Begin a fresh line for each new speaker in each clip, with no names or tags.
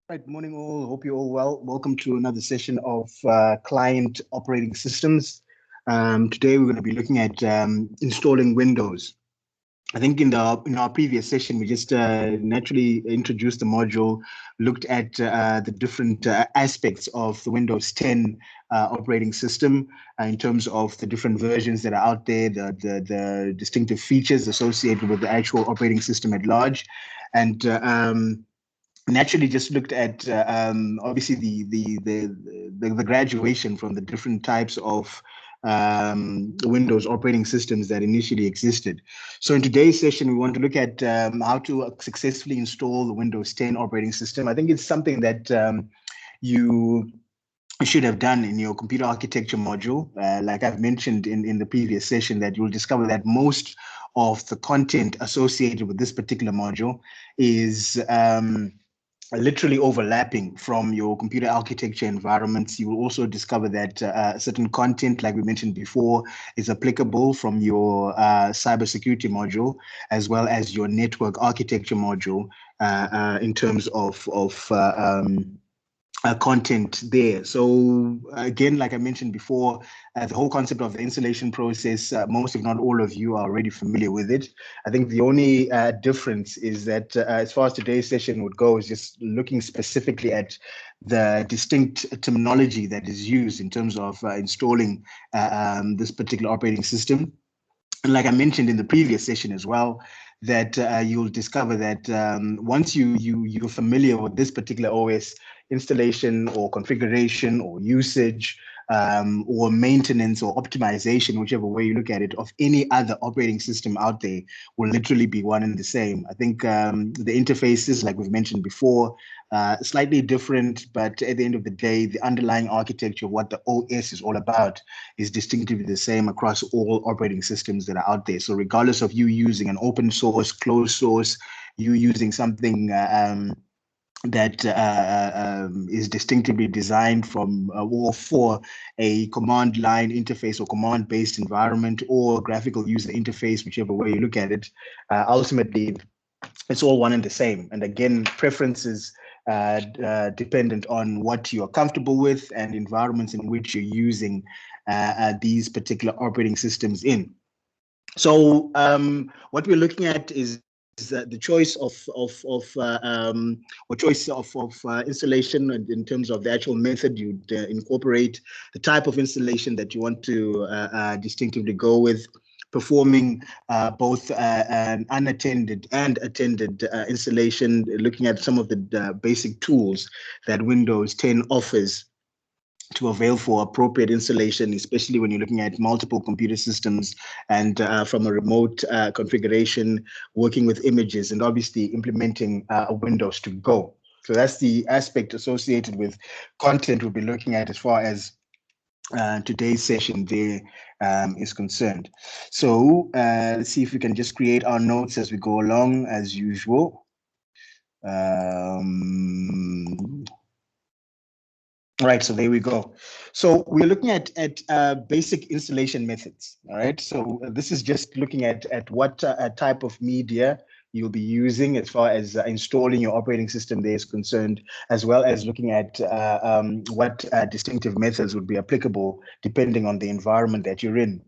Right, morning all. Hope you're all well. Welcome to another session of client operating systems. Today we're going to be looking at installing Windows. I think in our previous session we just naturally introduced the module, looked at the different aspects of the Windows 10 operating system in terms of the different versions that are out there, the distinctive features associated with the actual operating system at large, and naturally just looked at obviously the graduation from the different types of Windows operating systems that initially existed. So in today's session, we want to look at how to successfully install the Windows 10 operating system. I think it's something that you should have done in your computer architecture module. Like I've mentioned in the previous session, that you'll discover that most of the content associated with this particular module is literally overlapping from your computer architecture environments. You will also discover that certain content, like we mentioned before, is applicable from your cybersecurity module, as well as your network architecture module in terms of content there. So again, like I mentioned before, the whole concept of the installation process, most if not all of you are already familiar with it. I think the only difference is that as far as today's session would go, is just looking specifically at the distinct terminology that is used in terms of installing this particular operating system. And like I mentioned in the previous session as well, that you'll discover that once you're familiar with this particular OS installation or configuration or usage or maintenance or optimization, whichever way you look at it, of any other operating system out there will literally be one and the same. I think the interfaces, like we've mentioned before, slightly different, but at the end of the day, the underlying architecture of what the OS is all about is distinctively the same across all operating systems that are out there. So regardless of you using an open source, closed source, you using something that is distinctively designed from or for a command line interface or command-based environment or graphical user interface, whichever way you look at it, ultimately it's all one and the same. And again, preferences dependent on what you're comfortable with and environments in which you're using these particular operating systems in. So what we're looking at is the choice of installation in terms of the actual method you'd incorporate, the type of installation that you want to distinctively go with, performing both an unattended and attended installation, looking at some of the basic tools that Windows 10 offers to avail for appropriate installation, especially when you're looking at multiple computer systems and from a remote configuration, working with images, and obviously implementing a Windows to go. So that's the aspect associated with content we'll be looking at as far as today's session there is concerned. So let's see if we can just create our notes as we go along as usual. Right, so there we go. So we're looking at basic installation methods. All right, so this is just looking at what type of media you'll be using as far as installing your operating system there is concerned, as well as looking at what distinctive methods would be applicable depending on the environment that you're in.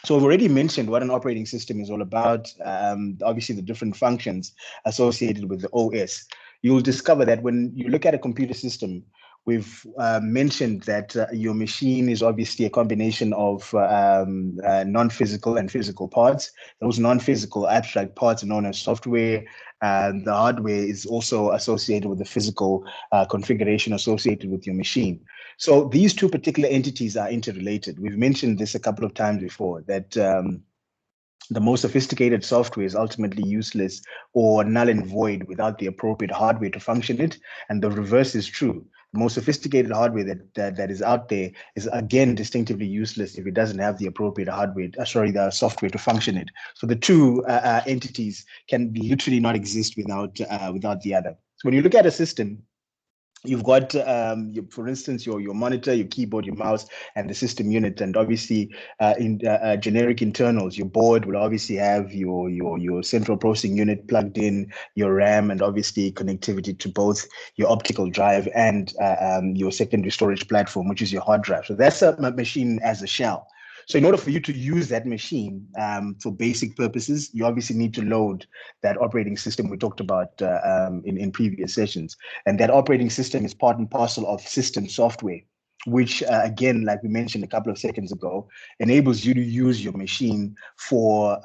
So I've already mentioned what an operating system is all about, obviously the different functions associated with the OS. You'll discover that when you look at a computer system, we've mentioned that your machine is obviously a combination of non-physical and physical parts. Those non-physical abstract parts are known as software. And the hardware is also associated with the physical configuration associated with your machine. So these two particular entities are interrelated. We've mentioned this a couple of times before, that the most sophisticated software is ultimately useless or null and void without the appropriate hardware to function it. And the reverse is true. The most sophisticated hardware that is out there is again distinctively useless if it doesn't have the appropriate hardware, the software to function it. So the two entities can literally not exist without the other. So when you look at a system, You've got, for instance, your monitor, your keyboard, your mouse, and the system unit. And obviously, in generic internals, your board will obviously have your central processing unit plugged in, your RAM, and obviously connectivity to both your optical drive and your secondary storage platform, which is your hard drive. So that's a machine as a shell. So in order for you to use that machine for basic purposes, you obviously need to load that operating system we talked about in previous sessions. And that operating system is part and parcel of system software, which, again, like we mentioned a couple of seconds ago, enables you to use your machine for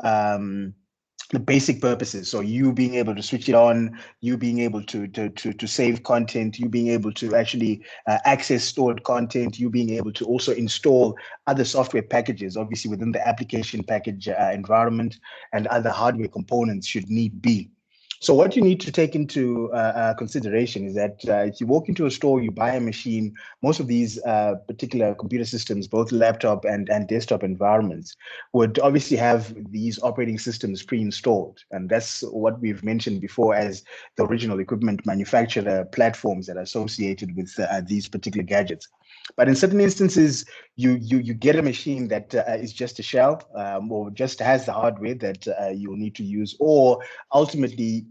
the basic purposes. So you being able to switch it on, you being able to save content, you being able to actually access stored content, you being able to also install other software packages, obviously within the application package environment, and other hardware components should need be. So what you need to take into consideration is that if you walk into a store, you buy a machine, most of these particular computer systems, both laptop and desktop environments, would obviously have these operating systems pre-installed. And that's what we've mentioned before as the original equipment manufacturer platforms that are associated with these particular gadgets. But in certain instances, you get a machine that is just a shell or just has the hardware that you'll need to use, or ultimately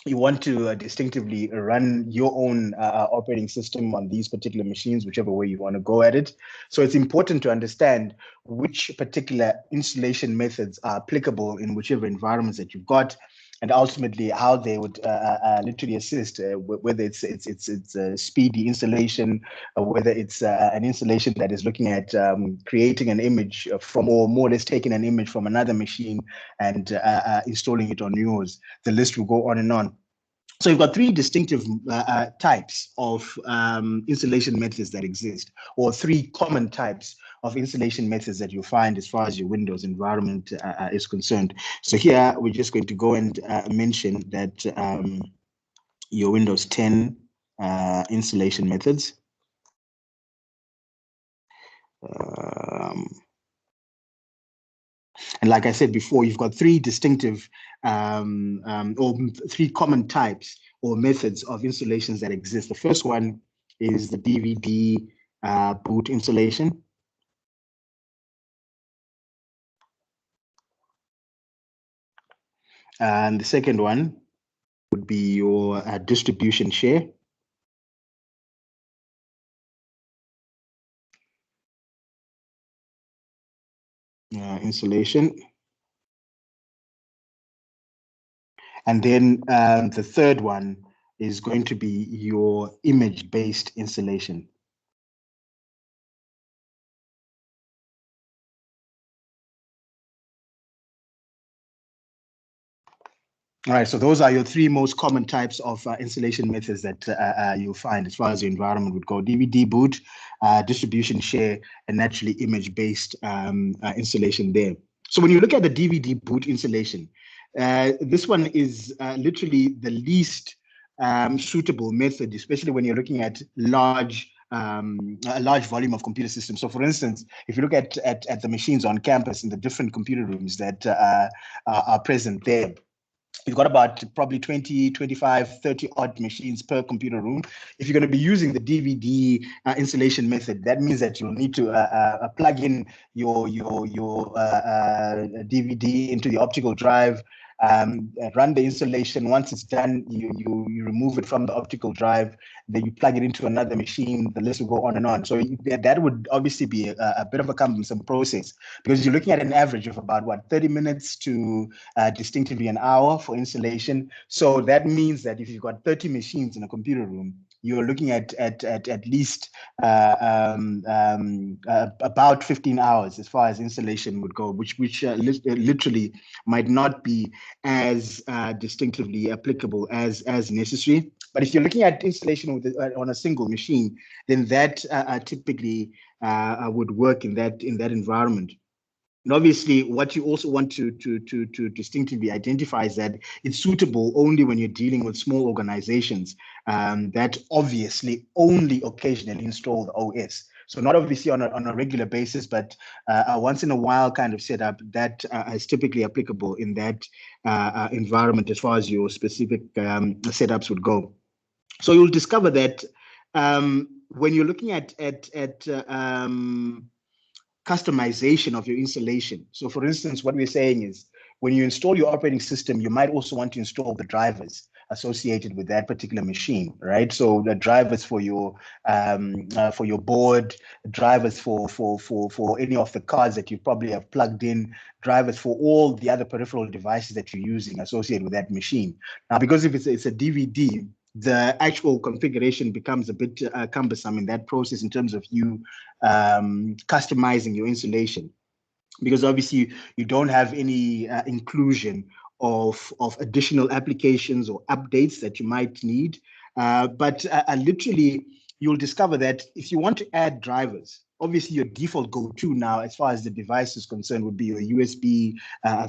you want to distinctively run your own operating system on these particular machines, whichever way you want to go at it. So it's important to understand which particular installation methods are applicable in whichever environments that you've got, and ultimately how they would literally assist, whether it's a speedy installation, or whether it's an installation that is looking at creating an image from, or more or less taking an image from another machine and installing it on yours. The list will go on and on. So you've got three distinctive types of installation methods that exist, or three common types of installation methods that you'll find as far as your Windows environment is concerned. So here we're just going to go and mention that your Windows 10 installation methods. And like I said before, you've got three distinctive or three common types or methods of installations that exist. The first one is the DVD boot installation. And the second one would be your distribution share. Installation. And then the third one is going to be your image-based installation. All right, so those are your three most common types of installation methods that you'll find as far as your environment would go: DVD boot, distribution share, and naturally image-based installation there. So when you look at the DVD boot installation, this one is literally the least suitable method, especially when you're looking at a large volume of computer systems. So for instance, if you look at the machines on campus in the different computer rooms that are present there, you've got about probably 20, 25, 30 odd machines per computer room. If you're going to be using the DVD installation method, that means that you'll need to plug in your DVD into the optical drive, run the installation. Once it's done, you remove it from the optical drive, then you plug it into another machine. The list will go on and on. So that would obviously be a bit of a cumbersome process, because you're looking at an average of about 30 minutes to distinctively an hour for installation. So that means that if you've got 30 machines in a computer room, you're looking at least about 15 hours as far as installation would go, which literally might not be as distinctively applicable as necessary. But if you're looking at installation on a single machine, then that typically would work in that environment. And obviously, what you also want to distinctively identify is that it's suitable only when you're dealing with small organizations that obviously only occasionally install the OS. So not obviously on a regular basis, but once in a while kind of setup that is typically applicable in that environment as far as your specific setups would go. So you'll discover that when you're looking at customization of your installation. So for instance, what we're saying is when you install your operating system, you might also want to install the drivers associated with that particular machine, right? So the drivers for your board, drivers for any of the cards that you probably have plugged in, drivers for all the other peripheral devices that you're using associated with that machine. Now, because if it's a DVD, the actual configuration becomes a bit cumbersome in that process in terms of you customizing your installation, because obviously you don't have any inclusion of additional applications or updates that you might need. But literally, you'll discover that if you want to add drivers, obviously your default go-to now, as far as the device is concerned, would be your USB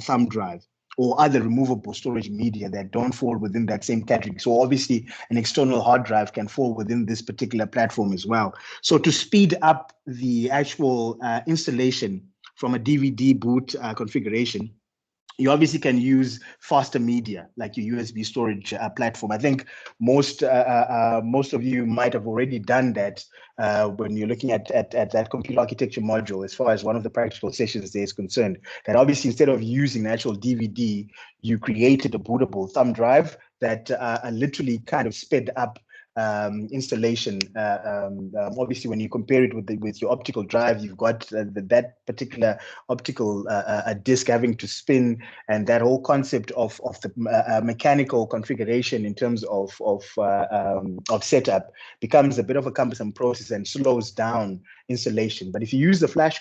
thumb drive or other removable storage media that don't fall within that same category. So obviously an external hard drive can fall within this particular platform as well. So to speed up the actual installation from a DVD boot configuration, you obviously can use faster media like your USB storage platform. I think most of you might have already done that when you're looking at that computer architecture module, as far as one of the practical sessions there is concerned, that obviously instead of using an actual DVD, you created a bootable thumb drive that literally kind of sped up installation. Obviously, when you compare it with your optical drive, you've got that particular optical disk having to spin, and that whole concept of the mechanical configuration in terms of setup becomes a bit of a cumbersome process and slows down installation. But if you use the flash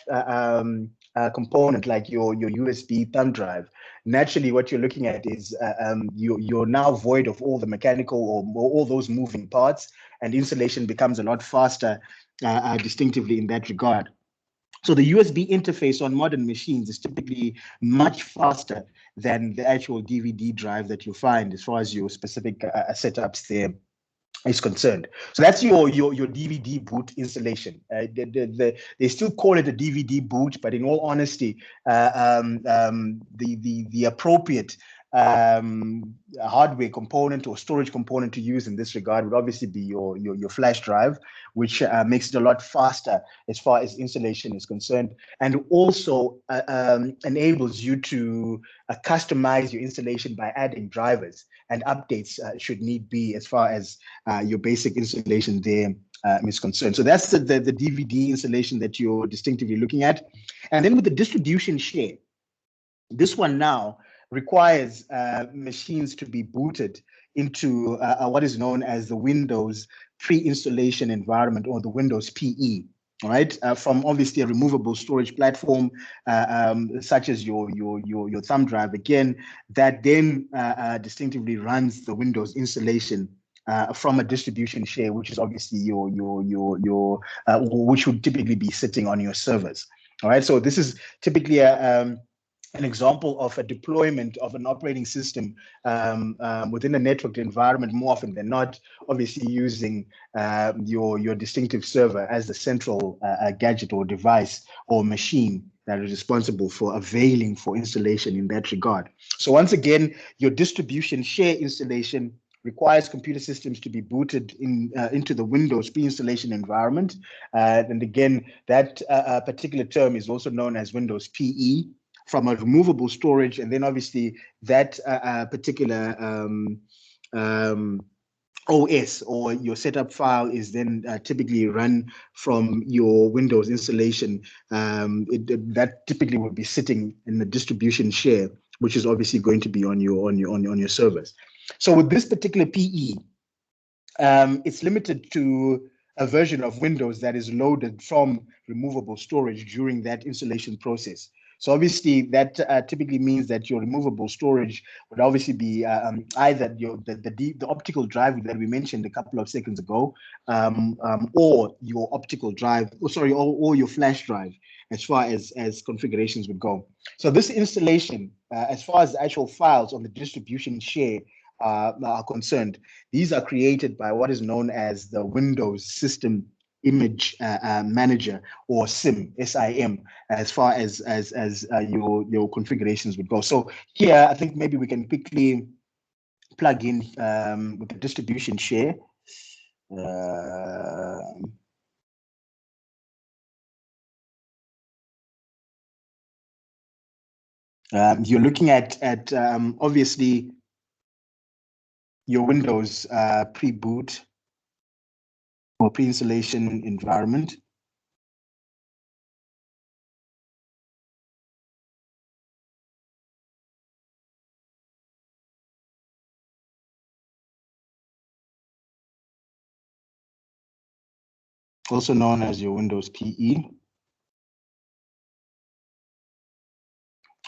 component like your USB thumb drive, naturally what you're looking at is you're now void of all the mechanical or all those moving parts, and installation becomes a lot faster distinctively in that regard. So the USB interface on modern machines is typically much faster than the actual DVD drive that you find as far as your specific setups there is concerned. So that's your DVD boot installation. They still call it a DVD boot, but in all honesty, the appropriate hardware component or storage component to use in this regard would obviously be your flash drive, which makes it a lot faster as far as installation is concerned, and also enables you to customize your installation by adding drivers and updates should need be, as far as your basic installation there is concerned. So that's the DVD installation that you're distinctively looking at. And then with the distribution share, this one now requires machines to be booted into what is known as the Windows pre-installation environment, or the Windows PE. All right, from obviously a removable storage platform such as your thumb drive, again, that then distinctively runs the Windows installation from a distribution share, which is obviously which would typically be sitting on your servers. All right, so this is typically an example of a deployment of an operating system within a networked environment, more often than not, obviously using your distinctive server as the central gadget or device or machine that is responsible for availing for installation in that regard. So once again, your distribution share installation requires computer systems to be booted into the Windows pre-installation environment. And again, that particular term is also known as Windows PE, from a removable storage, and then obviously that particular OS or your setup file is then typically run from your Windows installation. That typically would be sitting in the distribution share, which is obviously going to be on your servers. So with this particular PE, it's limited to a version of Windows that is loaded from removable storage during that installation process. So obviously that typically means that your removable storage would obviously be either the optical drive that we mentioned a couple of seconds ago, or your optical drive, or your flash drive, as far as configurations would go. So this installation, as far as the actual files on the distribution share are concerned, these are created by what is known as the Windows System Image Manager, or SIM, SIM, as far as your configurations would go. So here, I think maybe we can quickly plug in with the distribution share. You're looking at obviously your Windows pre-boot or pre-installation environment. Also known as your Windows PE.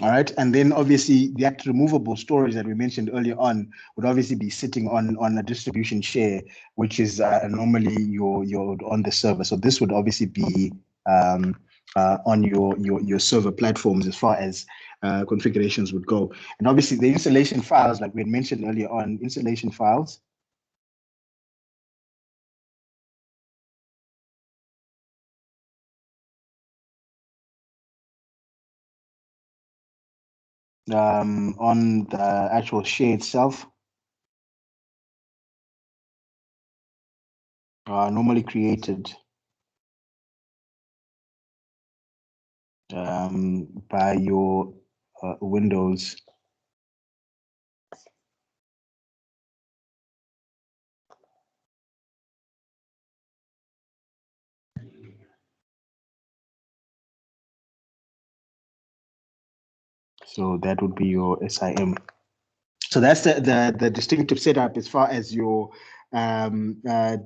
All right, and then obviously that removable storage that we mentioned earlier on would obviously be sitting on a distribution share, which is normally your on the server. So this would obviously be on your server platforms as far as configurations would go. And obviously the installation files, like we had mentioned earlier on, installation files. On the actual share itself, normally created by your Windows So that would be your SIM. So that's the distinctive setup as far as your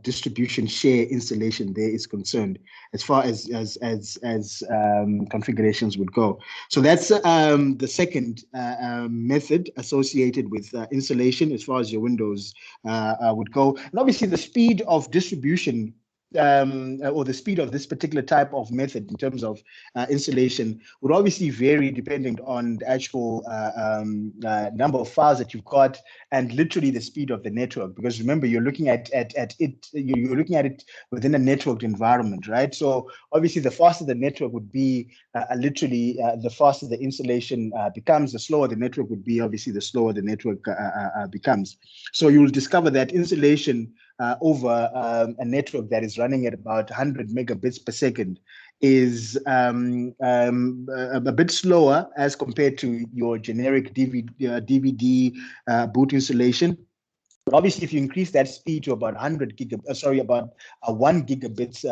distribution share installation there is concerned, as far as configurations would go. So that's the second method associated with installation as far as your Windows would go. And obviously the speed of distribution or the speed of this particular type of method in terms of installation would obviously vary depending on the actual number of files that you've got and literally the speed of the network. Because remember, you're looking at it, you're looking at it within a networked environment, right? So obviously, the faster the network would be, literally, the faster the installation becomes. The slower the network would be, obviously, the slower the network becomes. So you'll discover that installation over a network that is running at about 100 megabits per second is a bit slower as compared to your generic DVD boot installation. But obviously, if you increase that speed to about 100 gigabits, about 1 gigabits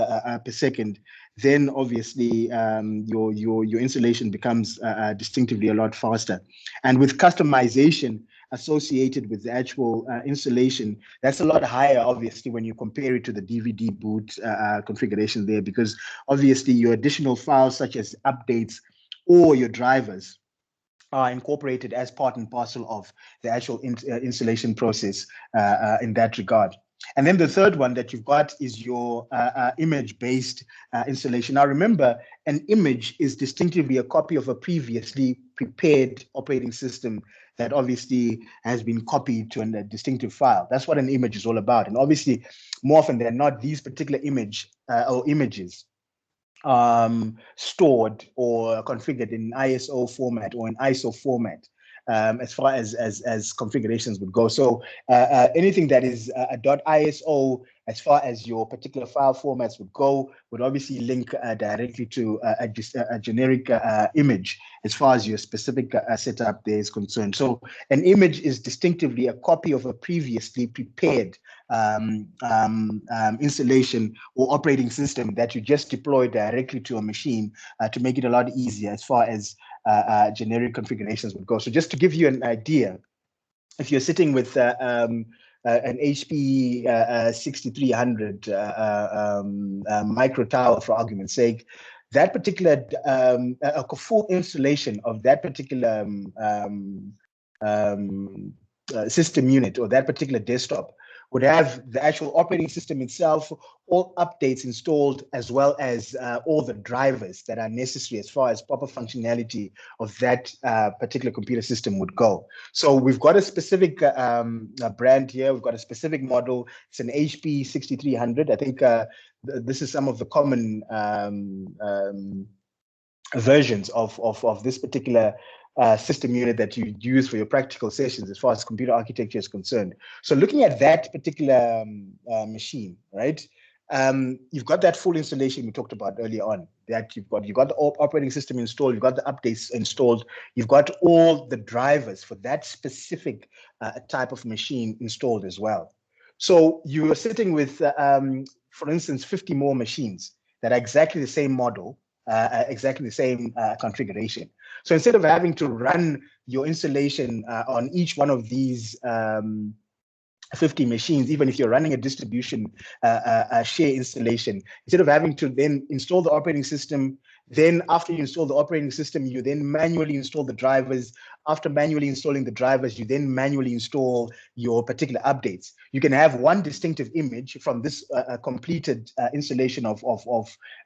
per second, then obviously your installation becomes distinctively a lot faster. And with customization associated with the actual installation, that's a lot higher, obviously, when you compare it to the DVD boot configuration there, because obviously your additional files such as updates or your drivers are incorporated as part and parcel of the actual installation process in that regard. And then the third one that you've got is your image-based installation. Now, remember, an image is distinctively a copy of a previously prepared operating system that obviously has been copied to a distinctive file. That's what an image is all about. And obviously, more often than not, these particular image or images stored or configured in ISO format or in ISO format, as far as configurations would go. So anything that is a .iso, as far as your particular file formats would go, would obviously link directly to a generic image as far as your specific setup there is concerned. So an image is distinctively a copy of a previously prepared installation or operating system that you just deploy directly to a machine to make it a lot easier as far as generic configurations would go. So just to give you an idea, if you're sitting with an HP 6300 micro tower, for argument's sake, that particular a full installation of that particular system unit or that particular desktop would have the actual operating system itself, all updates installed, as well as all the drivers that are necessary as far as proper functionality of that particular computer system would go. So we've got a specific brand here. We've got a specific model. It's an HP 6300. I think this is some of the common versions of this particular system unit that you use for your practical sessions as far as computer architecture is concerned. So looking at that particular machine, right? You've got that full installation we talked about earlier on, that you've got the operating system installed, you've got the updates installed, you've got all the drivers for that specific type of machine installed as well. So you are sitting with, for instance, 50 more machines that are exactly the same model, exactly the same configuration. So instead of having to run your installation on each one of these 50 machines, even if you're running a distribution share installation, instead of having to then install the operating system, then after you install the operating system, you then manually install the drivers. After manually installing the drivers, you then manually install your particular updates. You can have one distinctive image from this completed installation of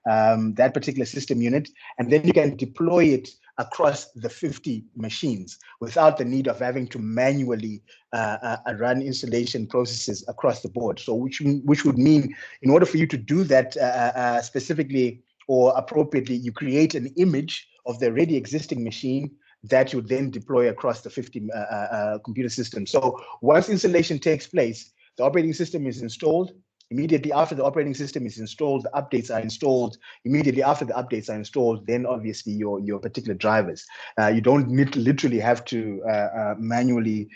that particular system unit, and then you can deploy it across the 50 machines without the need of having to manually run installation processes across the board. So which would mean, in order for you to do that specifically or appropriately, you create an image of the already existing machine that you then deploy across the 50 computer systems. So once installation takes place, the operating system is installed. Immediately after the operating system is installed, the updates are installed. Immediately after the updates are installed, then obviously your particular drivers. You don't literally have to manually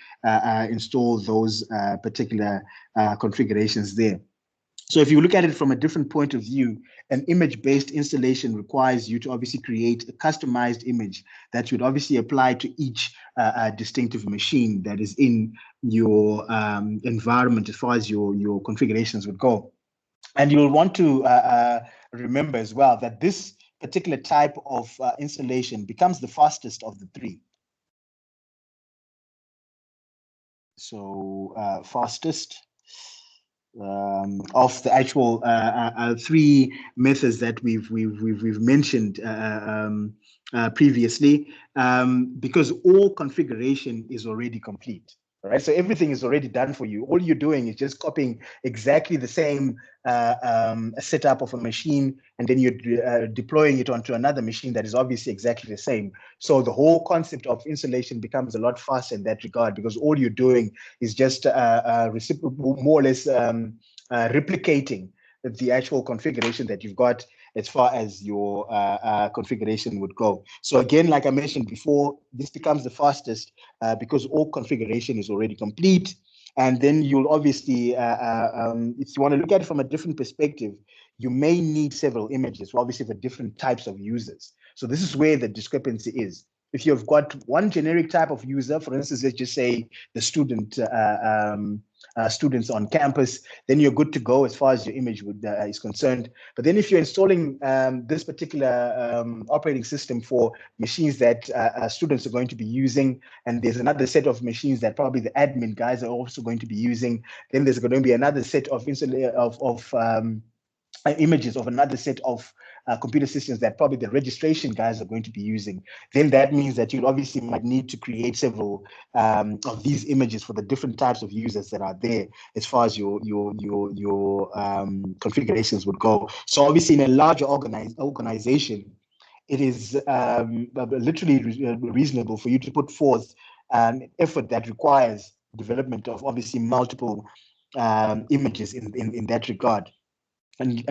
install those particular configurations there. So if you look at it from a different point of view, an image-based installation requires you to obviously create a customized image that would obviously apply to each distinctive machine that is in your environment as far as your configurations would go. And you'll want to remember as well that this particular type of installation becomes the fastest of the three. So fastest of the actual three methods that we've mentioned previously, because all configuration is already complete. Right, so everything is already done for you. All you're doing is just copying exactly the same setup of a machine, and then you're deploying it onto another machine that is obviously exactly the same. So the whole concept of installation becomes a lot faster in that regard, because all you're doing is just more or less replicating the actual configuration that you've got as far as your configuration would go. So again, like I mentioned before, this becomes the fastest because all configuration is already complete. And then you'll obviously, if you want to look at it from a different perspective, you may need several images, obviously for different types of users. So this is where the discrepancy is. If you've got one generic type of user, for instance, let's just say the students on campus, then you're good to go as far as your image is concerned. But then if you're installing this particular operating system for machines that students are going to be using, and there's another set of machines that probably the admin guys are also going to be using, then there's going to be another set of images of another set of computer systems that probably the registration guys are going to be using, then that means that you obviously might need to create several of these images for the different types of users that are there as far as your configurations would go. So obviously in a larger organization, it is literally reasonable for you to put forth an effort that requires development of obviously multiple images in that regard. And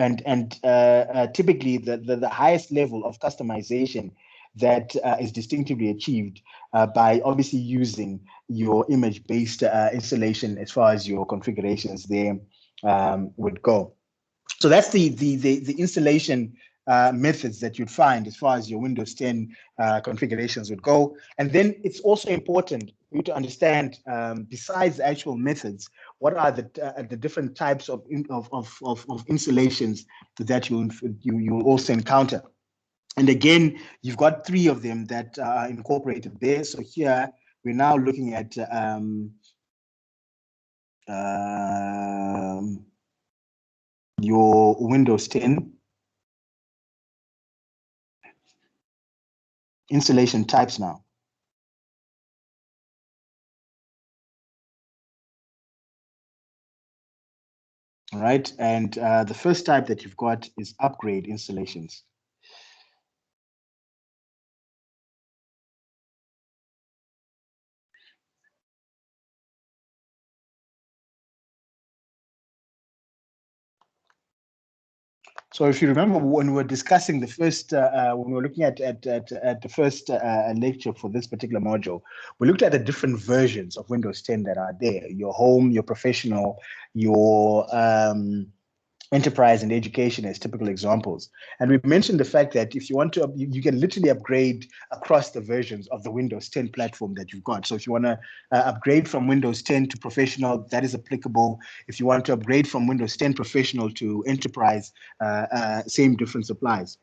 typically the highest level of customization that is distinctively achieved by obviously using your image-based installation as far as your configurations there would go. So that's the installation methods that you'd find as far as your Windows 10 configurations would go. And then it's also important for you to understand, besides the actual methods, what are the different types of installations that you'll also encounter. And again, you've got three of them that are incorporated there. So here we're now looking at your Windows 10 installation types now. All right, and the first type that you've got is upgrade installations. So if you remember when we were discussing the first, when we were looking at the first lecture for this particular module, we looked at the different versions of Windows 10 that are there: your home, your professional, your enterprise and education as typical examples. And we mentioned the fact that if you want to, you can literally upgrade across the versions of the Windows 10 platform that you've got. So if you want to upgrade from Windows 10 to professional, that is applicable. If you want to upgrade from Windows 10 professional to enterprise, same difference applies.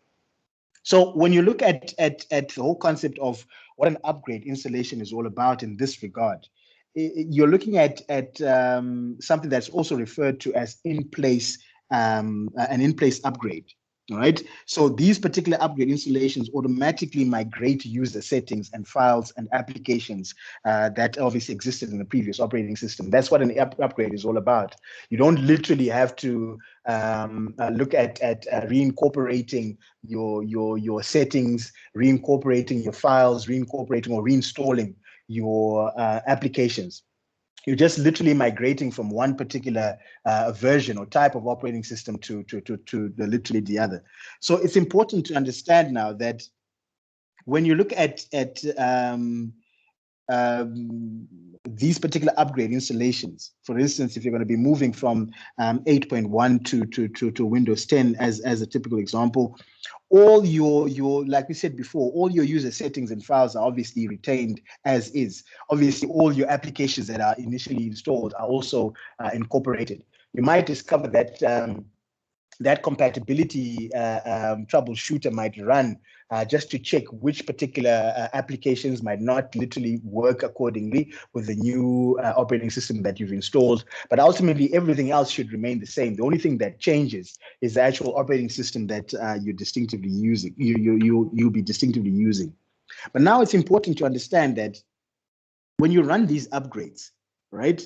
So when you look at the whole concept of what an upgrade installation is all about in this regard, you're looking at something that's also referred to as in-place an in-place upgrade. All right. So these particular upgrade installations automatically migrate user settings and files and applications that obviously existed in the previous operating system. That's what an upgrade is all about. You don't literally have to look at reincorporating your settings, reincorporating your files, reincorporating or reinstalling your applications. You're just literally migrating from one particular version or type of operating system to literally the other. So it's important to understand now that when you look at these particular upgrade installations, for instance, if you're going to be moving from 8.1 to Windows 10 as a typical example, all your like we said before, all your user settings and files are obviously retained as is. Obviously, all your applications that are initially installed are also incorporated. You might discover that that compatibility troubleshooter might run just to check which particular applications might not literally work accordingly with the new operating system that you've installed. But ultimately, everything else should remain the same. The only thing that changes is the actual operating system that you're distinctively using. You'll be distinctively using. But now it's important to understand that when you run these upgrades, right,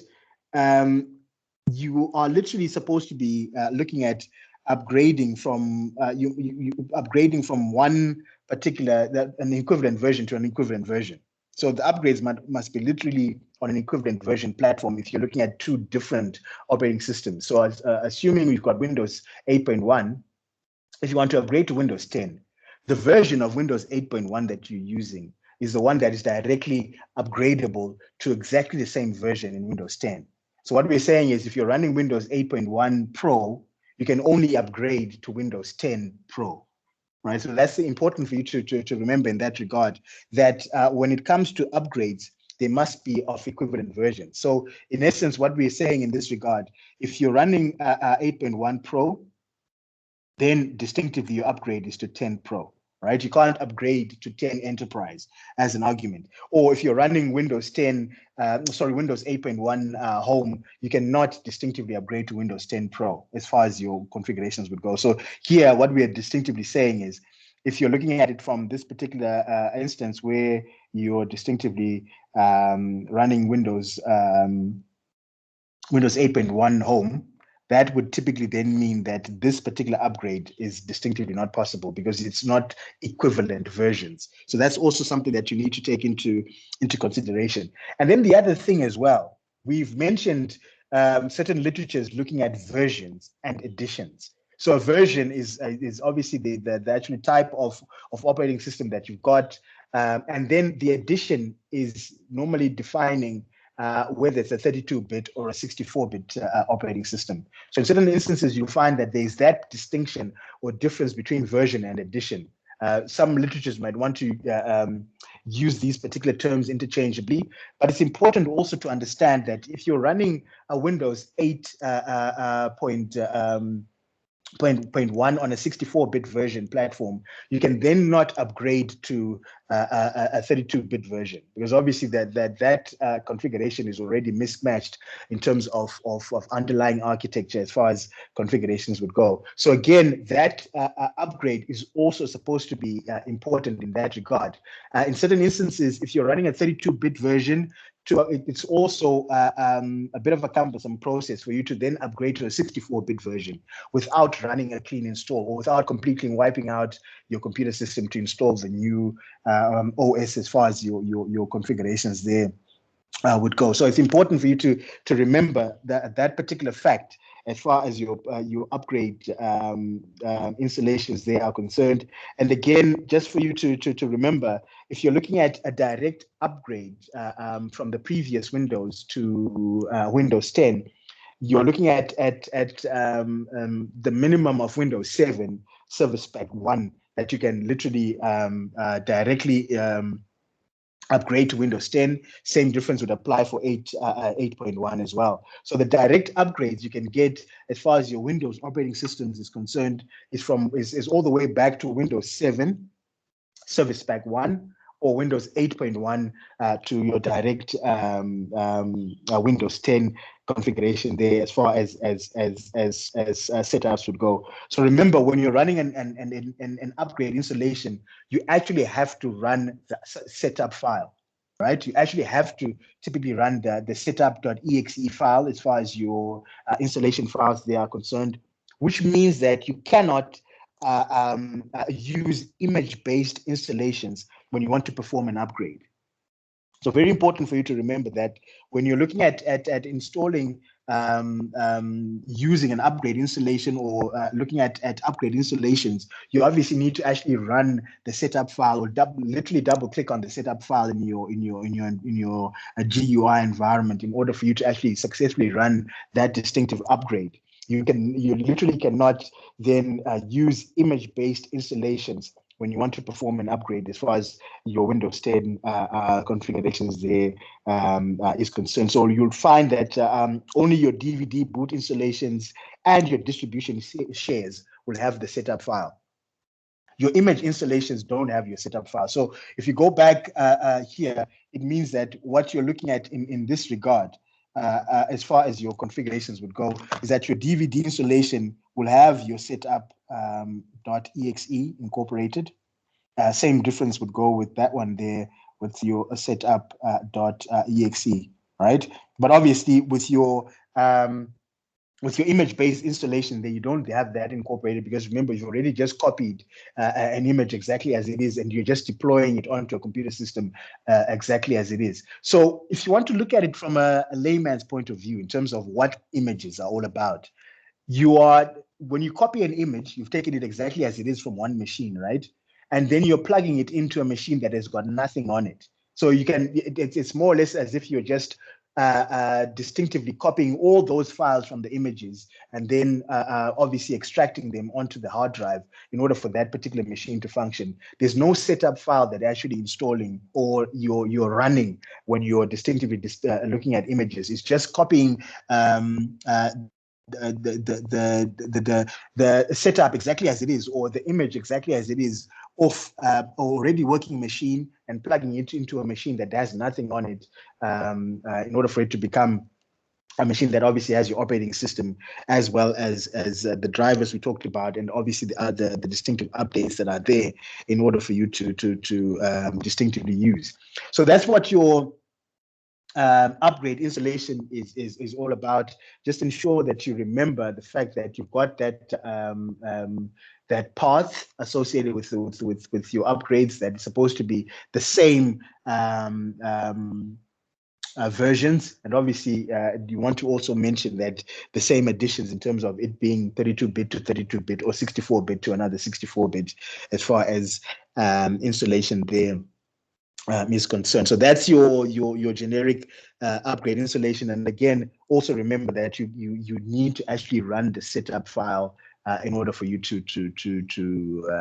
you are literally supposed to be looking at upgrading from upgrading from one particular an equivalent version to an equivalent version. So the upgrades must be literally on an equivalent version platform if you're looking at two different operating systems. So assuming we've got Windows 8.1, if you want to upgrade to Windows 10, the version of Windows 8.1 that you're using is the one that is directly upgradable to exactly the same version in Windows 10. So what we're saying is if you're running Windows 8.1 Pro, you can only upgrade to Windows 10 Pro, right? So that's important for you to remember in that regard, that when it comes to upgrades, they must be of equivalent versions. So in essence, what we're saying in this regard, if you're running 8.1 Pro, then distinctively your upgrade is to 10 Pro, right? You can't upgrade to 10 Enterprise as an argument. Or if you're running Windows 8.1 Home, you cannot distinctively upgrade to Windows 10 Pro as far as your configurations would go. So here, what we are distinctively saying is, if you're looking at it from this particular instance where you're distinctively running Windows 8.1 Home, that would typically then mean that this particular upgrade is distinctively not possible because it's not equivalent versions. So that's also something that you need to take into consideration. And then the other thing as well, we've mentioned certain literatures looking at versions and editions. So a version is obviously the actual type of operating system that you've got. And then the edition is normally defining whether it's a 32-bit or a 64-bit operating system. So in certain instances, you'll find that there's that distinction or difference between version and edition. Some literatures might want to use these particular terms interchangeably, but it's important also to understand that if you're running a Windows 8.1 on a 64-bit version platform, you can then not upgrade to a 32-bit version because obviously that configuration is already mismatched in terms of underlying architecture as far as configurations would go. So again, that upgrade is also supposed to be important in that regard. In certain instances, if you're running a 32-bit version, it's also a bit of a cumbersome process for you to then upgrade to a 64-bit version without running a clean install or without completely wiping out your computer system to install the new OS as far as your configurations there would go. So it's important for you to remember that particular fact as far as your upgrade installations they are concerned. And again, just for you to remember, if you're looking at a direct upgrade from the previous Windows to Windows 10, you're looking at the minimum of Windows 7 Service Pack 1 that you can literally directly upgrade to Windows 10. Same difference would apply for 8.1 as well. So the direct upgrades you can get as far as your Windows operating systems is concerned is all the way back to Windows 7 Service Pack 1 or Windows 8.1 to your direct Windows 10 configuration there, as far as setups would go. So remember, when you're running an upgrade installation, you actually have to run the setup file, right? You actually have to typically run the setup.exe file as far as your installation files they are concerned, which means that you cannot use image-based installations when you want to perform an upgrade. So very important for you to remember that when you're looking at installing using an upgrade installation or looking at upgrade installations, you obviously need to actually run the setup file or literally double click on the setup file in your GUI environment in order for you to actually successfully run that distinctive upgrade. You literally cannot then use image-based installations when you want to perform an upgrade as far as your Windows 10 configurations there is concerned. So you'll find that only your DVD boot installations and your distribution shares will have the setup file. Your image installations don't have your setup file. So if you go back here, it means that what you're looking at in this regard, as far as your configurations would go, is that your DVD installation will have your setup.exe incorporated. Same difference would go with that one there with your setup.exe, right? But obviously with your image-based installation there, you don't have that incorporated because remember, you've already just copied an image exactly as it is, and you're just deploying it onto a computer system exactly as it is. So if you want to look at it from a layman's point of view in terms of what images are all about, when you copy an image, you've taken it exactly as it is from one machine, right? And then you're plugging it into a machine that has got nothing on it. So it's more or less as if you're just distinctively copying all those files from the images and then obviously extracting them onto the hard drive in order for that particular machine to function. There's no setup file that actually installing or you're running when you're distinctively looking at images. It's just copying the setup exactly as it is, or the image exactly as it is, of already working machine and plugging it into a machine that has nothing on it in order for it to become a machine that obviously has your operating system as well as the drivers we talked about, and obviously the distinctive updates that are there in order for you to distinctively use. So that's what your upgrade installation is all about. Just ensure that you remember the fact that you've got that that path associated with your upgrades that is supposed to be the same versions, and obviously you want to also mention that the same additions in terms of it being 32-bit to 32-bit or 64-bit to another 64-bit as far as installation there is concerned. So that's your generic upgrade installation. And again, also remember that you need to actually run the setup file in order for you to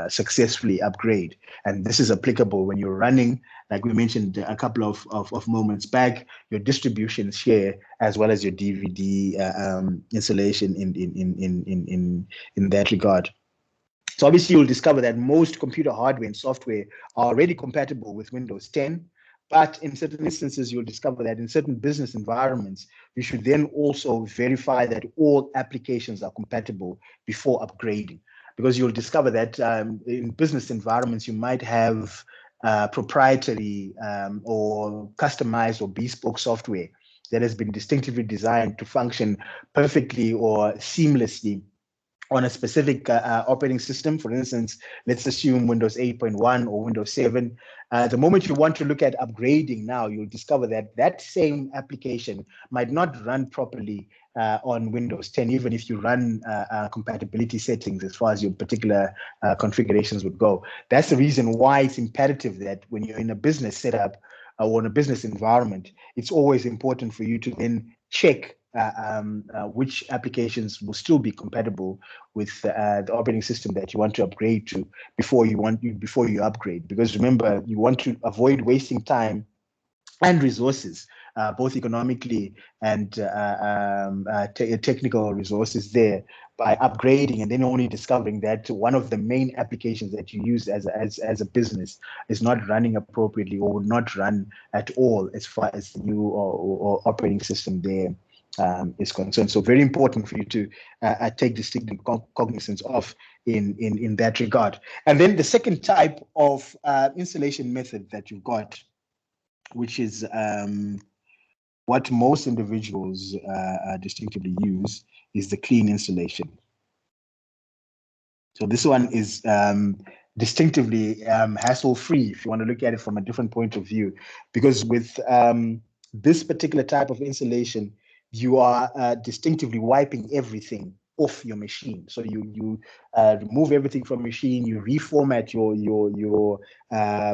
successfully upgrade. And this is applicable when you're running, like we mentioned a couple of moments back, your distribution share as well as your DVD installation in that regard. So obviously you'll discover that most computer hardware and software are already compatible with Windows 10, but in certain instances, you'll discover that in certain business environments, you should then also verify that all applications are compatible before upgrading, because you'll discover that in business environments, you might have proprietary or customized or bespoke software that has been distinctively designed to function perfectly or seamlessly on a specific operating system. For instance, let's assume Windows 8.1 or Windows 7. The moment you want to look at upgrading now, you'll discover that that same application might not run properly on Windows 10, even if you run compatibility settings as far as your particular configurations would go. That's the reason why it's imperative that when you're in a business setup or in a business environment, it's always important for you to then check which applications will still be compatible with the operating system that you want to upgrade to before you upgrade. Because remember, you want to avoid wasting time and resources, both economically and technical resources there, by upgrading and then only discovering that one of the main applications that you use as a business is not running appropriately or will not run at all as far as the new or operating system there is concerned. So very important for you to take distinctive cognizance of in that regard. And then the second type of installation method that you've got, which is what most individuals distinctively use, is the clean installation. So this one is distinctively hassle-free, if you want to look at it from a different point of view, because with this particular type of installation, you are distinctively wiping everything off your machine. So you remove everything from machine, you reformat your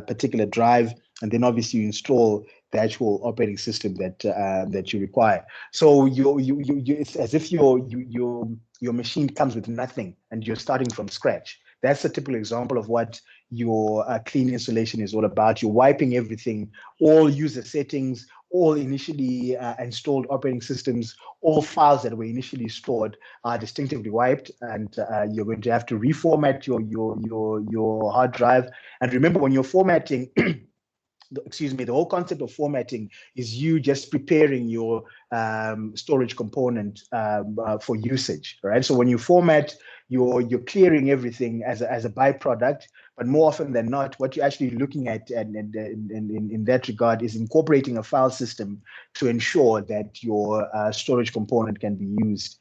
particular drive, and then obviously you install the actual operating system that you require. So it's as if your machine comes with nothing and you're starting from scratch. That's a typical example of what your clean installation is all about. You're wiping everything, all user settings, all initially installed operating systems, all files that were initially stored are distinctively wiped, and you're going to have to reformat your hard drive. And remember, when you're formatting, the whole concept of formatting is you just preparing your storage component for usage, right? So when you format, you're clearing everything as a byproduct, but more often than not, what you're actually looking at in that regard is incorporating a file system to ensure that your storage component can be used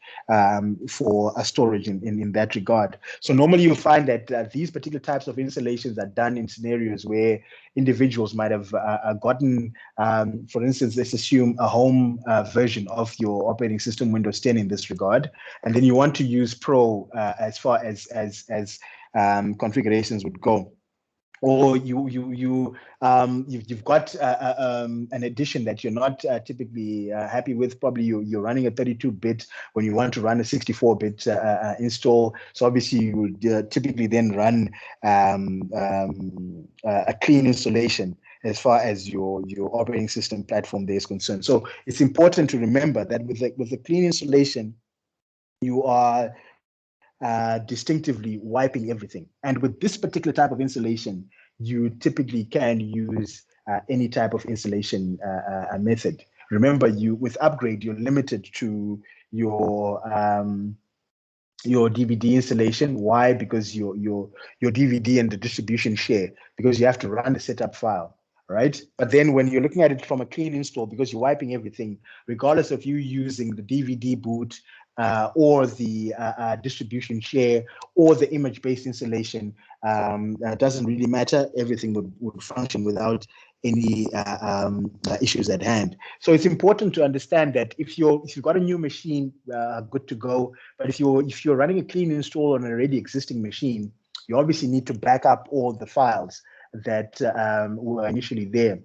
for a storage in that regard. So normally you find that these particular types of installations are done in scenarios where individuals might have gotten, for instance, let's assume a home version of your operating system, Windows 10 in this regard, and then you want to use Pro as far as configurations would go. Or you've got an edition that you're not typically happy with. Probably you're running a 32-bit when you want to run a 64-bit install. So obviously you would typically then run a clean installation as far as your operating system platform there is concerned. So it's important to remember that with the clean installation, you are distinctively wiping everything. And with this particular type of installation, you typically can use any type of installation method. Remember, with upgrade, you're limited to your DVD installation. Why? Because your DVD and the distribution share, because you have to run the setup file, right? But then when you're looking at it from a clean install, because you're wiping everything, regardless of you using the DVD boot or the distribution share or the image-based installation, doesn't really matter. Everything would function without any issues at hand. So it's important to understand that if you've got a new machine, good to go. But if you're running a clean install on an already existing machine, you obviously need to back up all the files that were initially there.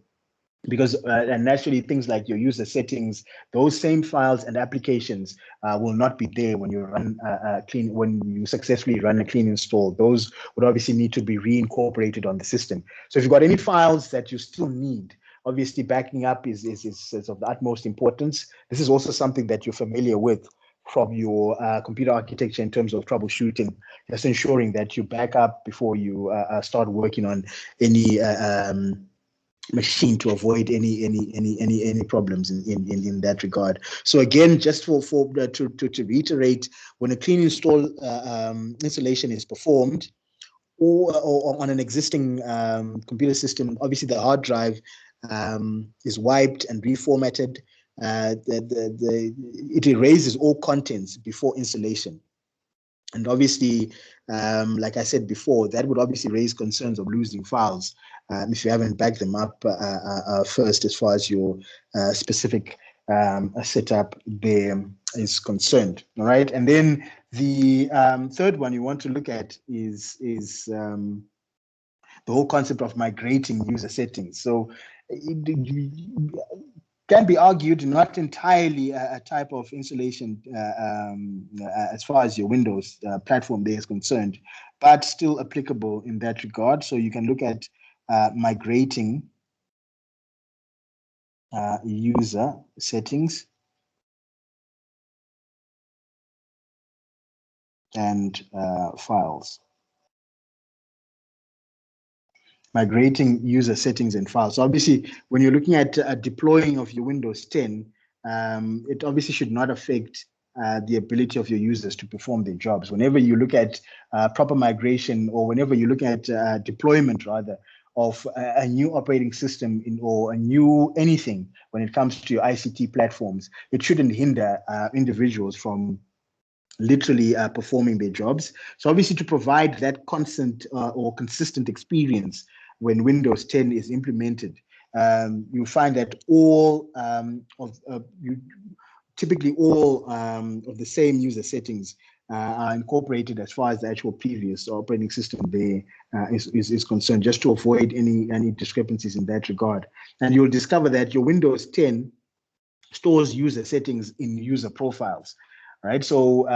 Because and naturally things like your user settings, those same files and applications will not be there when you run when you successfully run a clean install. Those would obviously need to be reincorporated on the system. So if you've got any files that you still need, obviously backing up is of the utmost importance. This is also something that you're familiar with from your computer architecture in terms of troubleshooting, just ensuring that you back up before you start working on any machine to avoid any problems in that regard. So again, just to reiterate, when a clean installation is performed or on an existing computer system, obviously the hard drive is wiped and reformatted. It erases all contents before installation. And obviously, like I said before, that would obviously raise concerns of losing files if you haven't backed them up first as far as your specific setup there is concerned. All right. And then the third one you want to look at is the whole concept of migrating user settings. So it can be argued not entirely a type of installation as far as your Windows platform there is concerned, but still applicable in that regard. So you can look at migrating user settings and files. Migrating user settings and files. So obviously, when you're looking at deploying of your Windows 10, it obviously should not affect the ability of your users to perform their jobs. Whenever you look at proper migration, or whenever you look at deployment rather of a new operating system or a new anything when it comes to your ICT platforms, it shouldn't hinder individuals from literally performing their jobs. So obviously, to provide that constant or consistent experience when Windows 10 is implemented, you'll find that all typically all of the same user settings are incorporated as far as the actual previous operating system there is concerned, just to avoid any discrepancies in that regard. And you'll discover that your Windows 10 stores user settings in user profiles, right? So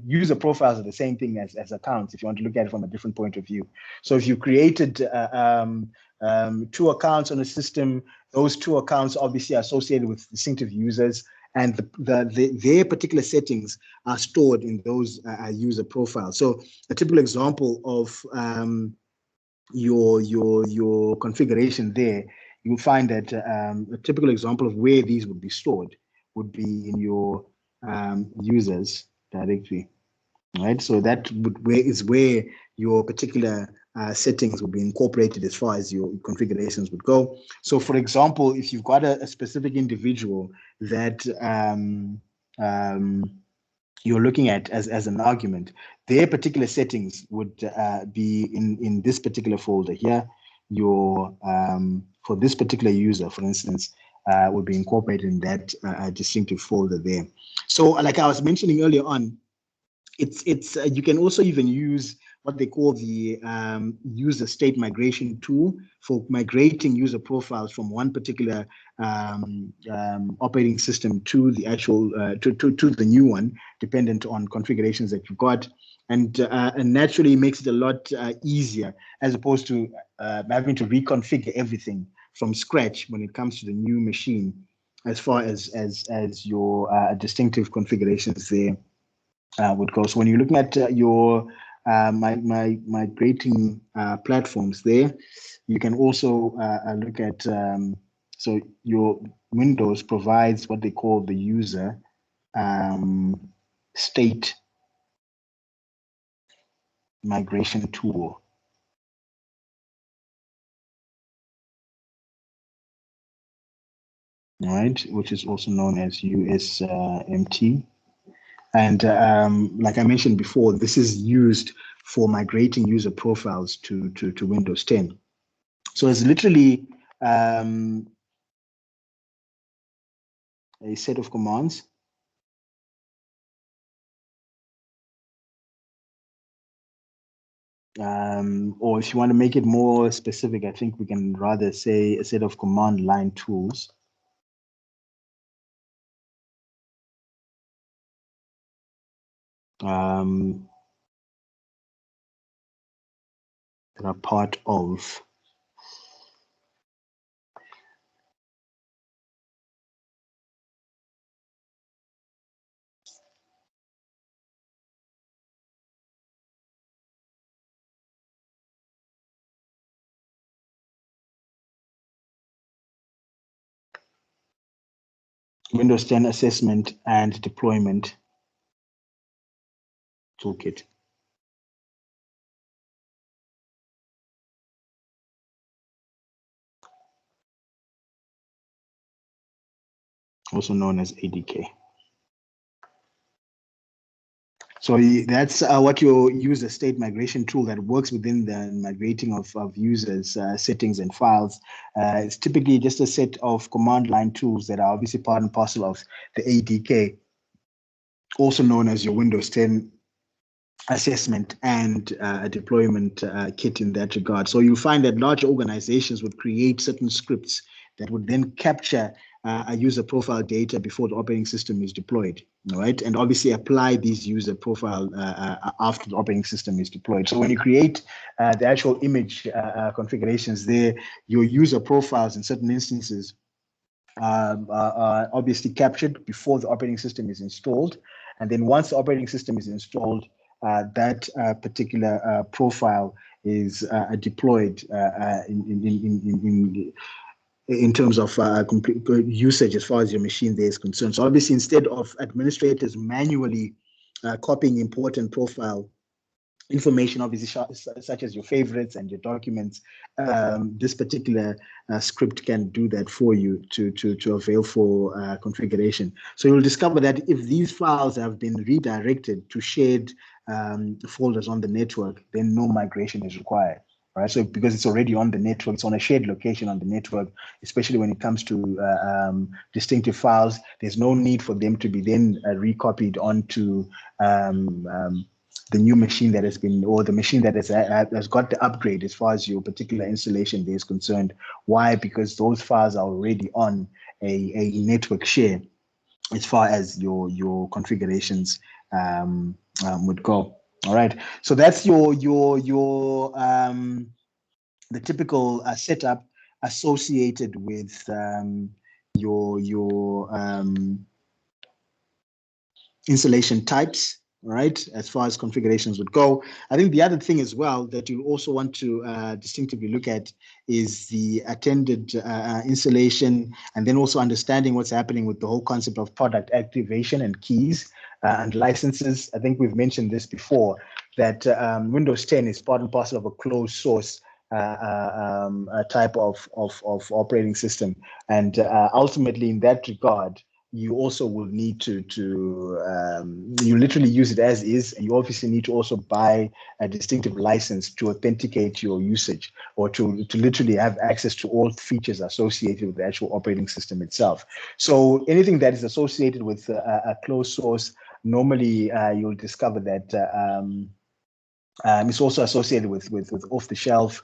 user profiles are the same thing as accounts, if you want to look at it from a different point of view. So if you created two accounts on a system, those two accounts obviously are associated with distinctive users, and their particular settings are stored in those user profiles. So a typical example of your configuration there, you'll find that a typical example of where these would be stored would be in your users directory, right? So that is where your particular settings would be incorporated as far as your configurations would go. So, for example, if you've got a specific individual that you're looking at as an argument, their particular settings would be in this particular folder here. Your for this particular user, for instance, would be incorporated in that distinctive folder there. So, like I was mentioning earlier on, it's you can also even use what they call the user state migration tool for migrating user profiles from one particular operating system to the actual to the new one, dependent on configurations that you've got, and naturally makes it a lot easier as opposed to having to reconfigure everything from scratch when it comes to the new machine, as far as your distinctive configurations there would go. So when you're looking at your migrating platforms there, you can also look at, so your Windows provides what they call the user state migration tool. Right, which is also known as USMT. And like I mentioned before, this is used for migrating user profiles to Windows 10. So it's literally a set of commands or if you want to make it more specific, I think we can rather say a set of command line tools. That are part of Windows 10 assessment and deployment toolkit. Also known as ADK. So that's what your user state migration tool that works within the migrating of users settings and files. It's typically just a set of command line tools that are obviously part and parcel of the ADK, also known as your Windows 10 assessment and a deployment kit in that regard. So you find that large organizations would create certain scripts that would then capture a user profile data before the operating system is deployed, right? And obviously apply these user profile after the operating system is deployed. So when you create the actual image configurations there, your user profiles in certain instances are obviously captured before the operating system is installed. And then once the operating system is installed, that particular profile is deployed in terms of complete usage as far as your machine there is concerned. So obviously, instead of administrators manually copying important profile information, obviously, such as your favorites and your documents, this particular script can do that for you to avail for configuration. So you'll discover that if these files have been redirected to shared folders on the network, then no migration is required. Right, so because it's already on the network, it's on a shared location on the network, especially when it comes to distinctive files, there's no need for them to be then recopied onto the new machine that has been, or the machine that has got the upgrade as far as your particular installation there is concerned. Why? Because those files are already on a network share as far as your configurations would go. All right. So that's your the typical setup associated with your installation types, right? As far as configurations would go. I think the other thing as well that you also want to distinctively look at is the attended installation, and then also understanding what's happening with the whole concept of product activation and keys and licenses. I think we've mentioned this before, that Windows 10 is part and parcel of a closed source type of operating system. And ultimately, in that regard, you also will need to you literally use it as is. You obviously need to also buy a distinctive license to authenticate your usage, or to literally have access to all features associated with the actual operating system itself. So anything that is associated with a closed source, normally you'll discover that it's also associated with off-the-shelf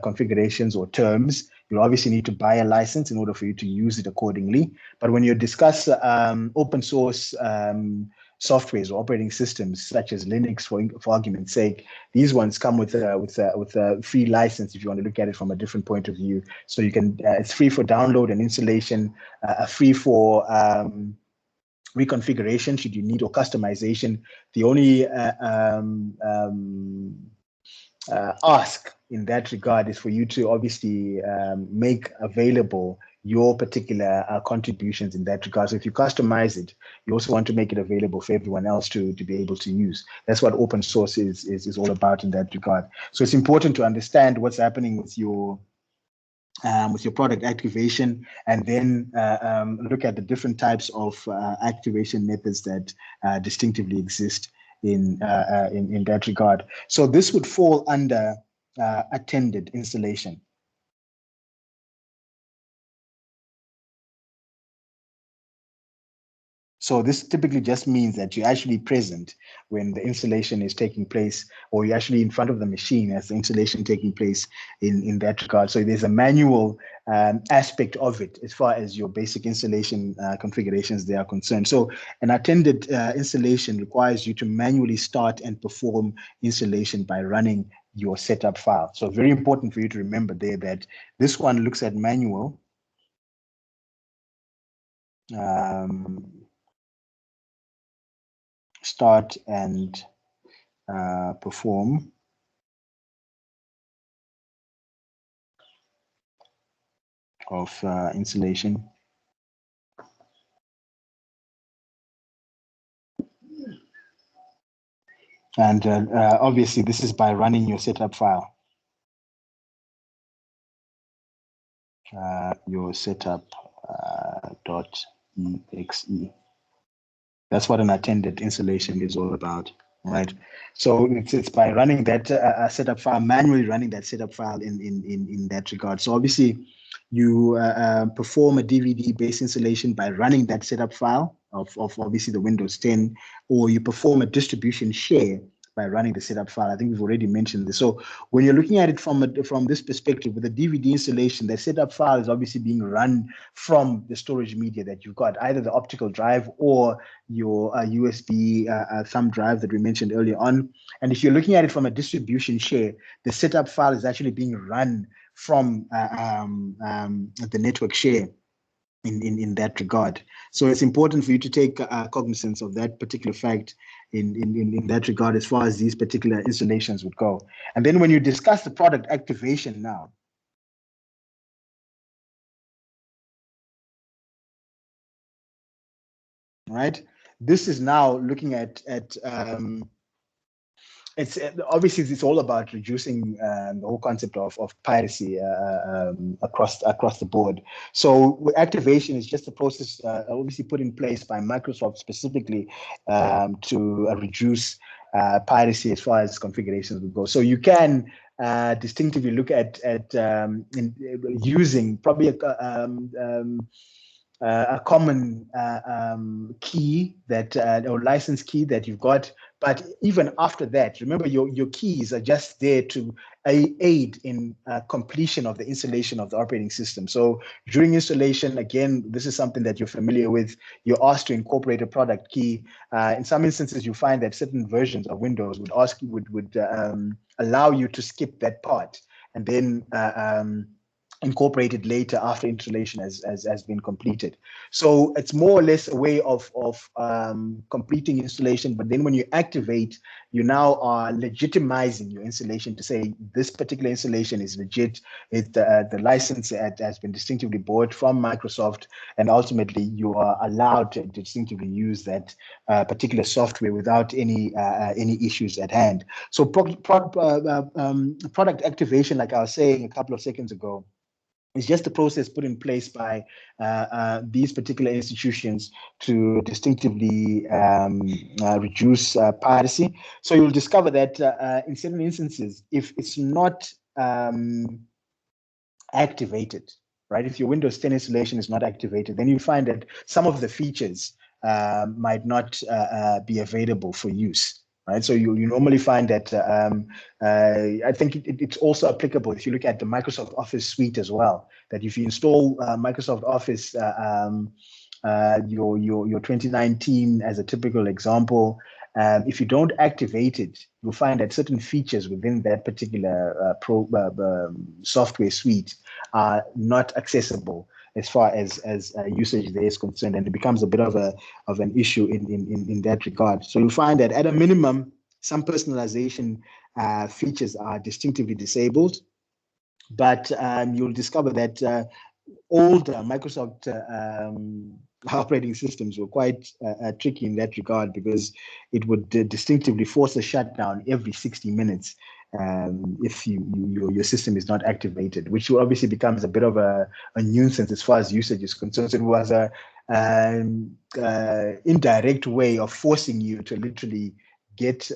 configurations or terms. You'll obviously need to buy a license in order for you to use it accordingly. But when you discuss open source softwares or operating systems such as Linux, for argument's sake, these ones come with a free license if you want to look at it from a different point of view. So you can it's free for download and installation, free for reconfiguration should you need, or customization. The only ask in that regard is for you to obviously make available your particular contributions in that regard. So if you customize it, you also want to make it available for everyone else to be able to use. That's what open source is all about in that regard. So it's important to understand what's happening with your product activation, and then look at the different types of activation methods that distinctively exist in that regard. So this would fall under attended installation. So this typically just means that you're actually present when the installation is taking place, or you're actually in front of the machine as the installation taking place in that regard. So there's a manual aspect of it as far as your basic installation configurations they are concerned. So an attended installation requires you to manually start and perform installation by running your setup file. So very important for you to remember there that this one looks at manual. Start and perform of installation. And obviously, this is by running your setup file. Your setup .exe. That's what an attendant installation is all about, right? So it's by running that setup file, manually running that setup file in that regard. So obviously, you perform a DVD-based installation by running that setup file of obviously the Windows 10, or you perform a distribution share by running the setup file. I think we've already mentioned this. So when you're looking at it from this perspective, with a DVD installation, the setup file is obviously being run from the storage media that you've got, either the optical drive or your USB thumb drive that we mentioned earlier on. And if you're looking at it from a distribution share, the setup file is actually being run from the network share in that regard. So it's important for you to take cognizance of that particular fact in that regard, as far as these particular installations would go. And then when you discuss the product activation now, right? This is now looking at it's obviously it's all about reducing the whole concept of piracy across the board. So activation is just a process obviously put in place by Microsoft specifically to reduce piracy as far as configurations would go. So you can distinctively look at using probably a common key that or license key that you've got. But even after that, remember your keys are just there to aid in completion of the installation of the operating system. So during installation, again, this is something that you're familiar with. You're asked to incorporate a product key. In some instances, you find that certain versions of Windows would ask you would allow you to skip that part and then incorporated later after installation has been completed. So it's more or less a way of completing installation, but then when you activate, you now are legitimizing your installation to say this particular installation is legit. The license has been distinctively bought from Microsoft, and ultimately you are allowed to distinctively use that particular software without any issues at hand. So product activation, like I was saying a couple of seconds ago, it's just a process put in place by these particular institutions to distinctively reduce piracy. So you'll discover that in certain instances, if it's not activated, right? If your Windows 10 installation is not activated, then you find that some of the features might not be available for use. Right, so you normally find that I think it's also applicable if you look at the Microsoft Office suite as well. That if you install Microsoft Office, your 2019 as a typical example, if you don't activate it, you'll find that certain features within that particular software suite are not accessible as far as usage there is concerned, and it becomes a bit of an issue in that regard. So you'll find that at a minimum, some personalization features are distinctively disabled, but you'll discover that older Microsoft operating systems were quite tricky in that regard, because it would distinctively force a shutdown every 60 minutes if your system is not activated, which obviously becomes a bit of a nuisance as far as usage is concerned. So it was a indirect way of forcing you to literally get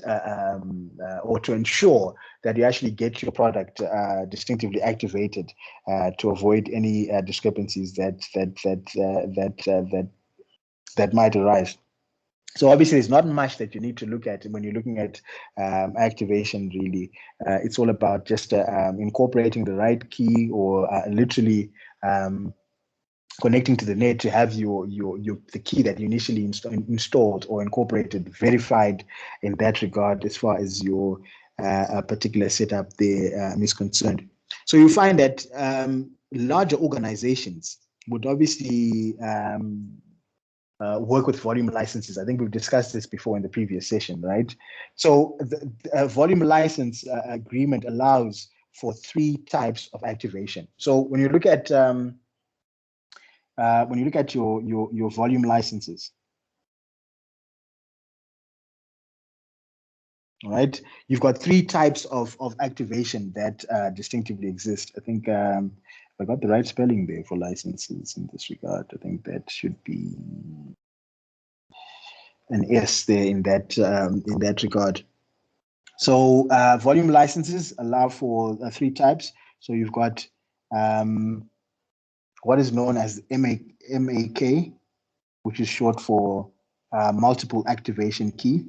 or to ensure that you actually get your product distinctively activated to avoid any discrepancies that might arise. So obviously, there's not much that you need to look at when you're looking at activation. Really, it's all about just incorporating the right key, or literally connecting to the net to have the key that you initially installed or incorporated verified in that regard, as far as your particular setup there is concerned. So you find that larger organizations would obviously work with volume licenses. I think we've discussed this before in the previous session, right? So the volume license agreement allows for 3 types of activation. So when you look at your volume licenses, right, you've got 3 types of activation that distinctively exist. I think I got the right spelling there for licenses in this regard. I think that should be an S there in that regard. So volume licenses allow for three types. So you've got what is known as MAK, which is short for multiple activation key.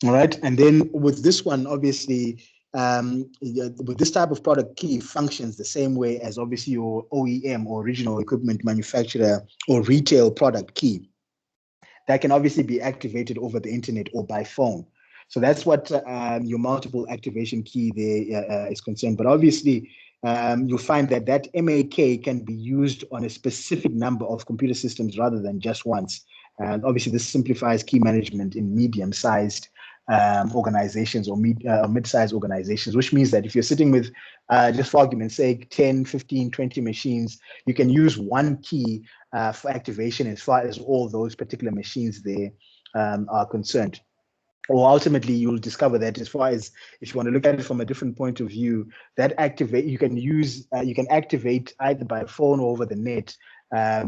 All right, and then with this one, obviously, with this type of product, key functions the same way as obviously your OEM or original equipment manufacturer or retail product key. That can obviously be activated over the internet or by phone. So that's what your multiple activation key there is concerned. But obviously, you'll find that that MAK can be used on a specific number of computer systems rather than just once. And obviously, this simplifies key management in medium-sized organizations or mid-sized organizations, which means that if you're sitting with, just for argument's sake, 10, 15, 20 machines, you can use one key for activation as far as all those particular machines there are concerned. Or ultimately, you'll discover that as far as if you want to look at it from a different point of view, that you can activate either by phone or over the net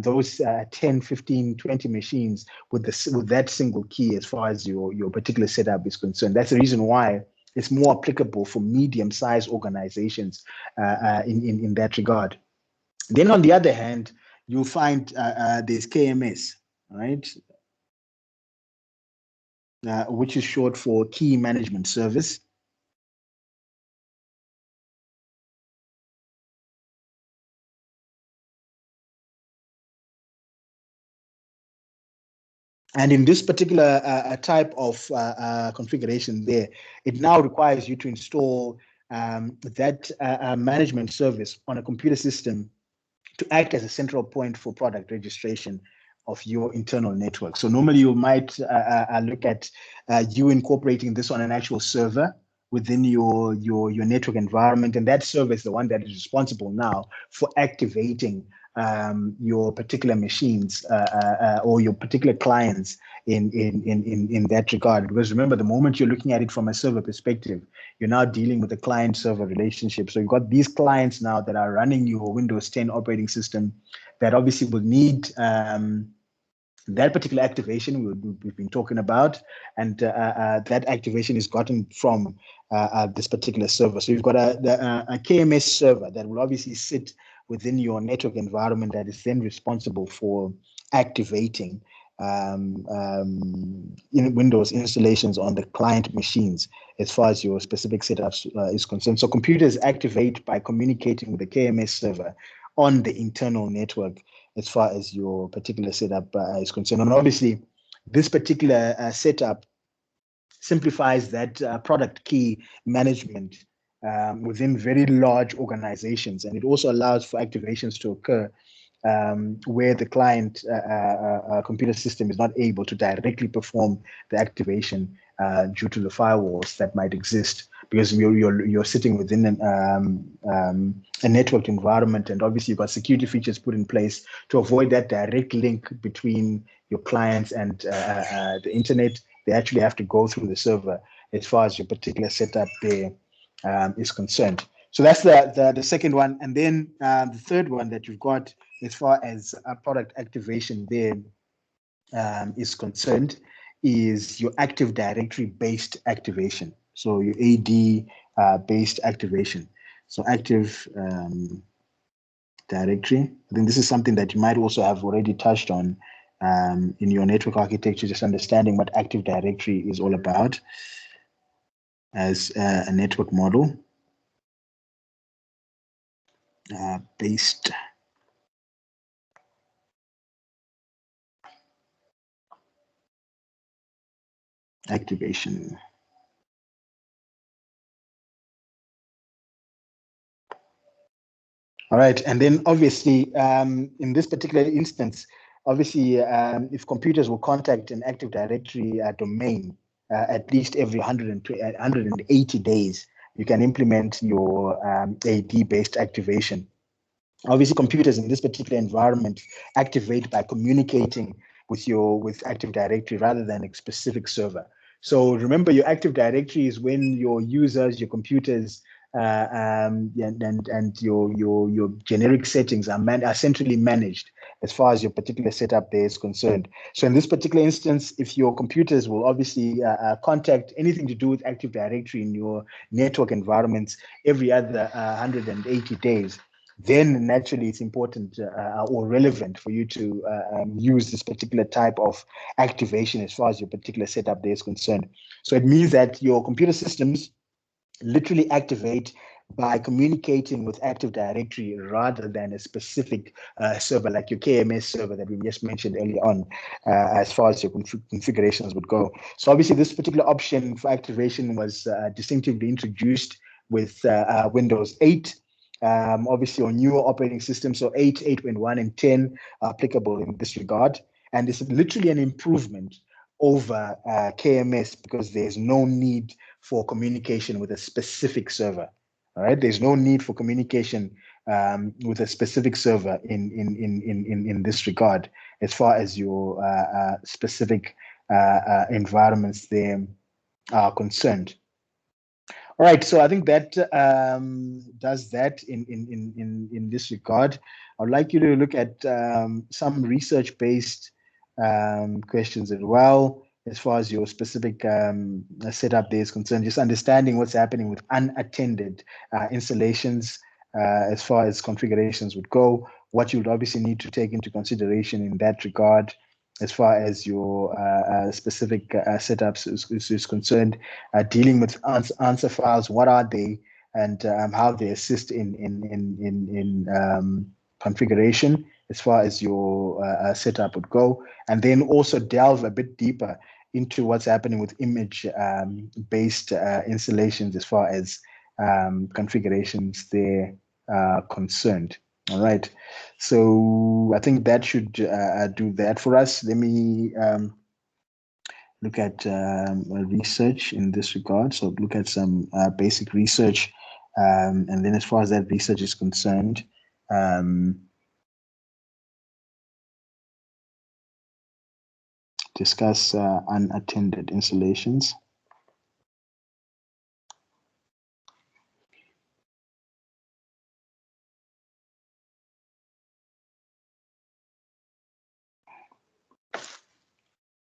those 10, 15, 20 machines with that single key as far as your particular setup is concerned. That's the reason why it's more applicable for medium-sized organizations in that regard. Then on the other hand, you'll find there's KMS, right? Which is short for Key Management Service. And in this particular type of configuration there, it now requires you to install that management service on a computer system to act as a central point for product registration of your internal network. So normally you might look at you incorporating this on an actual server within your network environment, and that server is the one that is responsible now for activating your particular machines or your particular clients in that regard. Because remember, the moment you're looking at it from a server perspective, you're now dealing with a client-server relationship. So you've got these clients now that are running your Windows 10 operating system that obviously will need that particular activation we've been talking about, and that activation is gotten from this particular server. So you've got a KMS server that will obviously sit within your network environment that is then responsible for activating Windows installations on the client machines as far as your specific setups is concerned. So computers activate by communicating with the KMS server on the internal network as far as your particular setup is concerned. And obviously, this particular setup simplifies that product key management within very large organizations. And it also allows for activations to occur where the client computer system is not able to directly perform the activation due to the firewalls that might exist, because you're sitting within a networked environment, and obviously you've got security features put in place to avoid that direct link between your clients and the internet. They actually have to go through the server as far as your particular setup there is concerned. So that's the second one. And then the third one that you've got as far as product activation there is concerned is your Active Directory based activation. So your AD based activation. So Active Directory. I think this is something that you might also have already touched on in your network architecture, just understanding what Active Directory is all about as a network model based activation. All right, and then obviously in this particular instance, obviously if computers will contact an Active Directory domain at least every 180 days, you can implement your AD-based activation. Obviously, computers in this particular environment activate by communicating with Active Directory rather than a specific server. So remember, your Active Directory is when your users, your computers, and your generic settings are centrally managed as far as your particular setup there is concerned. So in this particular instance, if your computers will obviously contact anything to do with Active Directory in your network environments every other 180 days, then naturally it's important or relevant for you to use this particular type of activation as far as your particular setup there is concerned. So it means that your computer systems literally activate by communicating with Active Directory rather than a specific server like your KMS server that we just mentioned earlier on, as far as your configurations would go. So obviously this particular option for activation was distinctively introduced with Windows 8. Obviously on newer operating systems, so 8, 8.1, and 10 are applicable in this regard. And it's literally an improvement over KMS because there's no need for communication with a specific server. All right, there's no need for communication with a specific server in this regard, as far as your specific environments there are concerned. All right, so I think that does that in this regard. I'd like you to look at some research-based questions as well, as far as your specific setup there is concerned. Just understanding what's happening with unattended installations as far as configurations would go, what you would obviously need to take into consideration in that regard, as far as your specific setups is concerned, dealing with answer files, what are they, and how they assist in configuration as far as your setup would go, and then also delve a bit deeper into what's happening with image-based installations as far as configurations there are concerned. All right, so I think that should do that for us. Let me look at research in this regard. So look at some basic research, and then as far as that research is concerned, discuss unattended installations.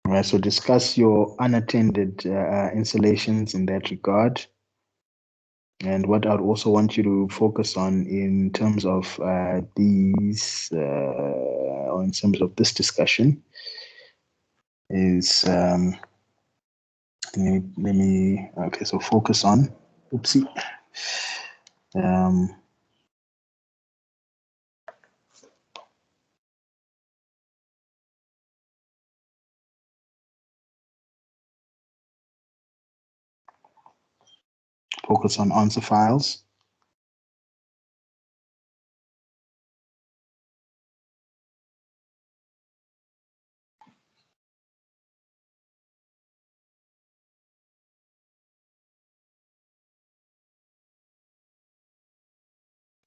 All right, so discuss your unattended installations in that regard. And what I'd also want you to focus on in terms of these, or in terms of this discussion, is okay, so focus on, oopsie. Focus on answer files.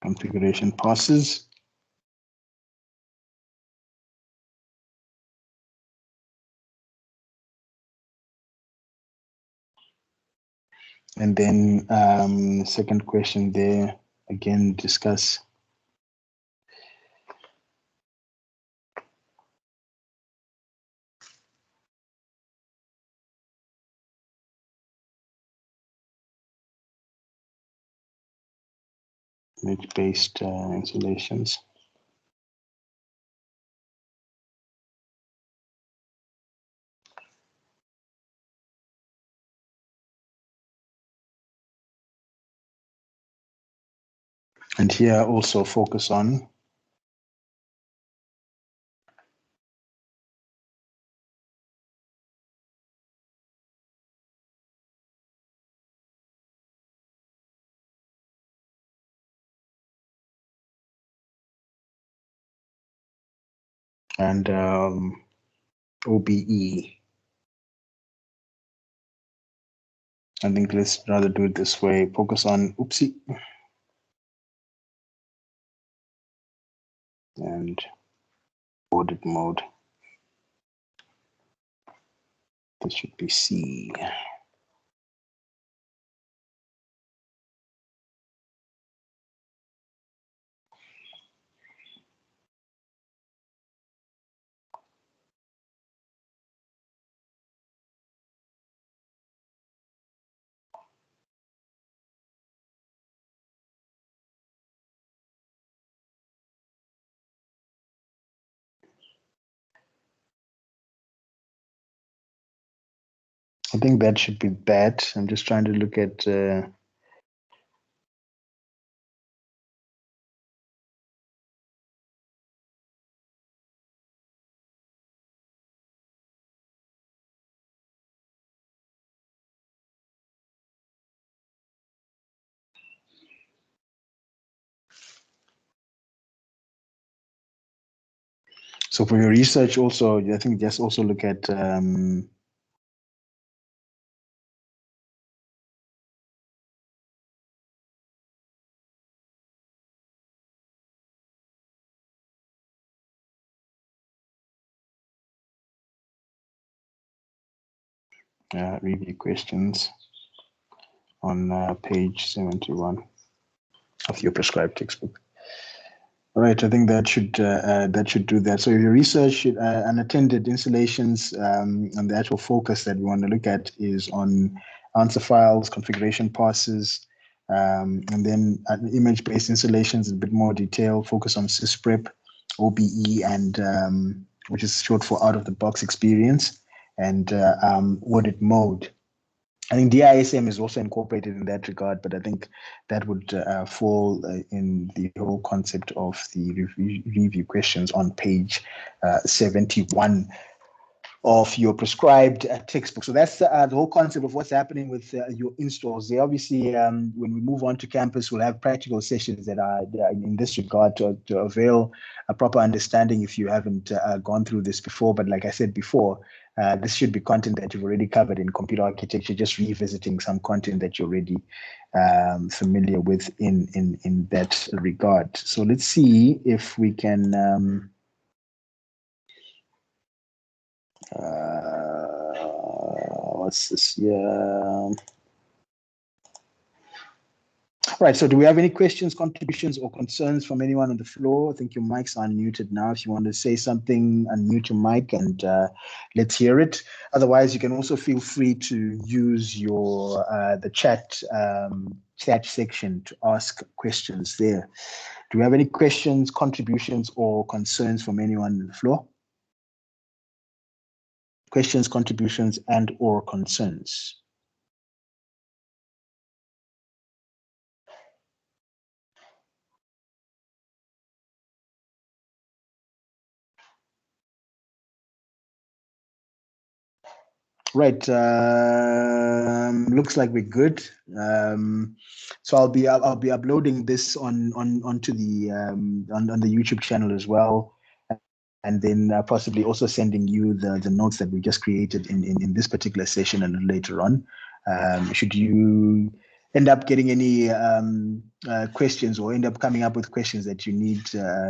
Configuration passes. And then second question there, again, discuss image-based installations. And here also focus on and OBE. I think let's rather do it this way. Focus on oopsie and audit mode. This should be C. I think that should be that. I'm just trying to look at so for your research also, I think just also look at review questions on page 71 of your prescribed textbook. All right, I think that should do that. So your research unattended installations, and the actual focus that we want to look at is on answer files, configuration passes, and then image-based installations in a bit more detail. Focus on sysprep, OBE, and which is short for out-of-the-box experience, and audit mode. I think DISM is also incorporated in that regard, but I think that would fall in the whole concept of the review questions on page 71 of your prescribed textbook. So that's the whole concept of what's happening with your installs. They obviously, when we move on to campus, we'll have practical sessions that are in this regard to avail a proper understanding if you haven't gone through this before. But like I said before, this should be content that you've already covered in computer architecture, just revisiting some content that you're already familiar with in that regard. So let's see if we can what's this? Yeah. All right, so do we have any questions, contributions, or concerns from anyone on the floor? I think your mic's unmuted now. If you want to say something, unmute your mic and let's hear it. Otherwise, you can also feel free to use your the chat section to ask questions there. Do we have any questions, contributions, or concerns from anyone on the floor? Questions, contributions, and or concerns? Right. Looks like we're good. So I'll be uploading this onto the on the YouTube channel as well, and then possibly also sending you the notes that we just created in this particular session and later on. Should you end up getting any questions or end up coming up with questions that you need,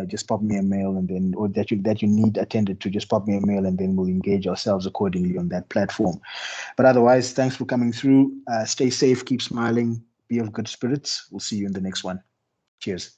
just pop me a mail, and then, or that you need attended to, just pop me a mail, and then we'll engage ourselves accordingly on that platform. But otherwise, thanks for coming through. Stay safe, keep smiling, be of good spirits. We'll see you in the next one. Cheers.